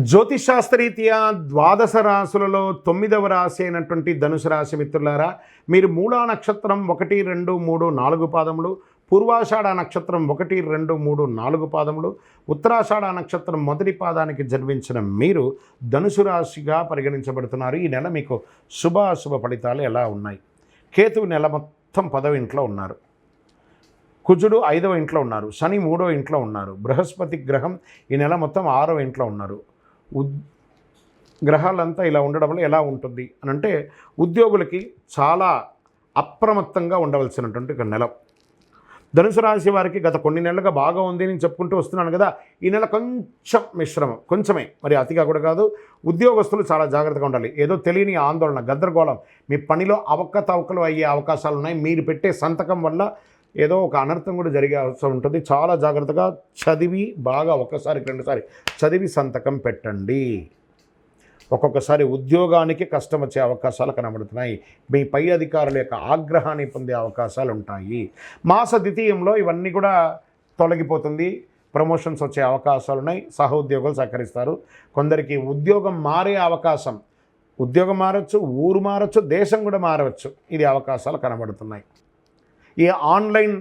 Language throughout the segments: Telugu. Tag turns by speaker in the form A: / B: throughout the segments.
A: జ్యోతిషాస్త్రరీత్యా ద్వాదశ రాశులలో 9వ రాశి అయినటువంటి ధనుసు రాశి మిత్రులారా, మీరు మూలా నక్షత్రం 1, 2, 3, 4 పాదములు, పూర్వాషాఢ నక్షత్రం 1, 2, 3, 4 పాదములు, ఉత్తరాషాఢ నక్షత్రం మొదటి పాదానికి జన్మించిన మీరు ధనుసు రాశిగా పరిగణించబడుతున్నారు. ఈ నెల మీకు శుభాశుభ ఫలితాలు ఎలా ఉన్నాయి? కేతువు నెల మొత్తం 10వ ఇంట్లో ఉన్నారు, కుజుడు 5వ ఇంట్లో ఉన్నారు, శని 3వ ఇంట్లో ఉన్నారు, బృహస్పతి గ్రహం ఈ నెల మొత్తం 6వ ఇంట్లో ఉన్నారు. గ్రహాలంతా ఇలా ఉండడం వల్ల ఎలా ఉంటుంది అని అంటే, ఉద్యోగులకి చాలా అప్రమత్తంగా ఉండవలసినటువంటి ఒక నెల. ధనుసు రాశి వారికి గత కొన్ని నెలలుగా బాగా ఉంది అని చెప్పుకుంటూ వస్తున్నాను కదా, ఈ నెల కొంచెం మిశ్రమం, కొంచెమే, మరి అతిగా కూడా కాదు. ఉద్యోగస్తులు చాలా జాగ్రత్తగా ఉండాలి. ఏదో తెలియని ఆందోళన, గందరగోళం, మీ పనిలో అవకతవకలు అయ్యే అవకాశాలు ఉన్నాయి. మీరు పెట్టే సంతకం వల్ల ఏదో ఒక అనర్థం కూడా జరిగే అవసరం ఉంటుంది. చాలా జాగ్రత్తగా చదివి, బాగా ఒకసారి 2 సారి చదివి సంతకం పెట్టండి. ఒక్కొక్కసారి ఉద్యోగానికి కష్టం వచ్చే అవకాశాలు కనబడుతున్నాయి. మీ పై అధికారుల యొక్క ఆగ్రహాన్ని పొందే అవకాశాలు ఉంటాయి. మాస ద్వితీయంలో ఇవన్నీ కూడా తొలగిపోతుంది. ప్రమోషన్స్ వచ్చే అవకాశాలు ఉన్నాయి. సహోద్యోగులు సహకరిస్తారు. కొందరికి ఉద్యోగం మారే అవకాశం, ఉద్యోగం మారచ్చు, ఊరు మారచ్చు, దేశం కూడా మారవచ్చు. ఇది అవకాశాలు కనబడుతున్నాయి. ఈ ఆన్లైన్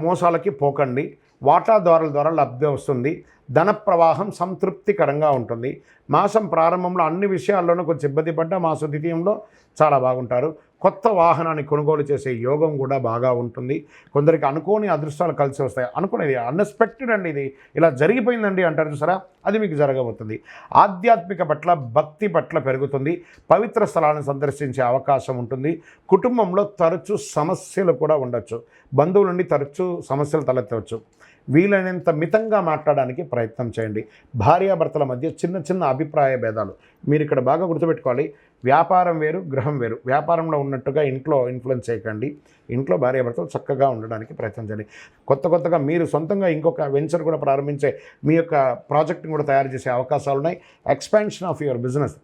A: మోసాలకి పోకండి. వాటాదారుల ద్వారా లబ్ధి వస్తుంది. ధన ప్రవాహం సంతృప్తికరంగా ఉంటుంది. మాసం ప్రారంభంలో అన్ని విషయాల్లోనూ కొంచెం ఇబ్బంది పడ్డా మాస ద్వితీయంలో చాలా బాగుంటారు. కొత్త వాహనాన్ని కొనుగోలు చేసే యోగం కూడా బాగా ఉంటుంది. కొందరికి అనుకోని అదృష్టాలు కలిసి వస్తాయి. అనుకునేది అన్ఎక్స్పెక్టెడ్ అండి, ఇది ఇలా జరిగిపోయిందండి అంటారు చూసారా, అది మీకు జరగబోతుంది. ఆధ్యాత్మిక పట్ల, భక్తి పట్ల పెరుగుతుంది. పవిత్ర స్థలాలను సందర్శించే అవకాశం ఉంటుంది. కుటుంబంలో తరచూ సమస్యలు కూడా ఉండొచ్చు. బంధువుల నుండి తరచూ సమస్యలు తలెత్తవచ్చు. వీలైనంత మితంగా మాట్లాడడానికి ప్రయత్నం చేయండి. భార్యాభర్తల మధ్య చిన్న చిన్న అభిప్రాయ భేదాలు మీరు ఇక్కడ బాగా గుర్తుపెట్టుకోవాలి. వ్యాపారం వేరు, గృహం వేరు. వ్యాపారంలో ఉన్నట్టుగా ఇంట్లో ఇన్ఫ్లుయెన్స్ చేయకండి. ఇంట్లో భార్యాభర్తలు చక్కగా ఉండడానికి ప్రయత్నం చేయండి. కొత్తగా మీరు సొంతంగా ఇంకొక వెంచర్ కూడా ప్రారంభించే, మీ యొక్క ప్రాజెక్ట్ని కూడా తయారు చేసే అవకాశాలు ఉన్నాయి. ఎక్స్పాన్షన్ ఆఫ్ యువర్ బిజినెస్,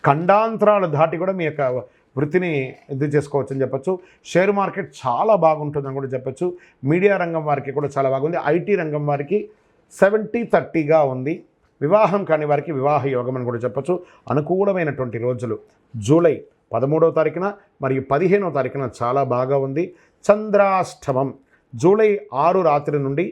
A: ఖండాంతరాలు దాటి కూడా మీ యొక్క వృత్తిని ఇది చేసుకోవచ్చు అని చెప్పచ్చు. షేర్ మార్కెట్ చాలా బాగుంటుందని కూడా చెప్పచ్చు. మీడియా రంగం వారికి కూడా చాలా బాగుంది. ఐటీ రంగం వారికి 70-30గా ఉంది. వివాహం కాని వారికి వివాహ యోగం అని కూడా చెప్పచ్చు. అనుకూలమైనటువంటి రోజులు జూలై 13వ తారీఖున మరియు 15వ తారీఖున చాలా బాగా ఉంది. చంద్రాష్టమం జూలై 6 రాత్రి నుండి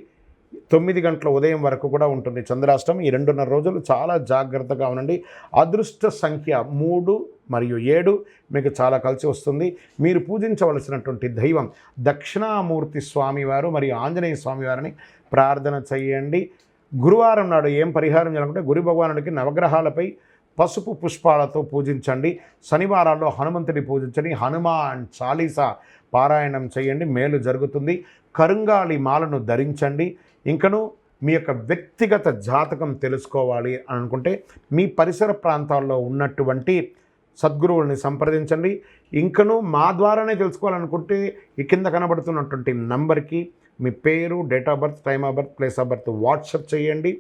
A: 9 గంటల ఉదయం వరకు కూడా ఉంటుంది చంద్రాష్టమం. ఈ 2.5 రోజులు చాలా జాగ్రత్తగా ఉండండి. అదృష్ట సంఖ్య 3 మరియు 7 మీకు చాలా కలిసి వస్తుంది. మీరు పూజించవలసినటువంటి దైవం దక్షిణామూర్తి స్వామివారు మరియు ఆంజనేయ స్వామివారిని ప్రార్థన చేయండి. గురువారం నాడు ఏం పరిహారం చేయాలంటే, గురు భగవానుడికి నవగ్రహాలపై పసుపు పుష్పాలతో పూజించండి. శనివారాల్లో హనుమంతుడిని పూజించండి. హనుమాన్ చాలీసా పారాయణం చేయండి, మేలు జరుగుతుంది. కరుంగాలి మాలను ధరించండి. ఇంకను మీ యొక్క వ్యక్తిగత జాతకం తెలుసుకోవాలి అని అనుకుంటే, మీ పరిసర ప్రాంతాల్లో ఉన్నటువంటి సద్గురువుల్ని సంప్రదించండి. ఇంకను మా ద్వారానే తెలుసుకోవాలనుకుంటే, ఈ కింద కనబడుతున్నటువంటి నంబర్కి మీ పేరు, date of birth, time of birth, place of birth WhatsApp చేయండి.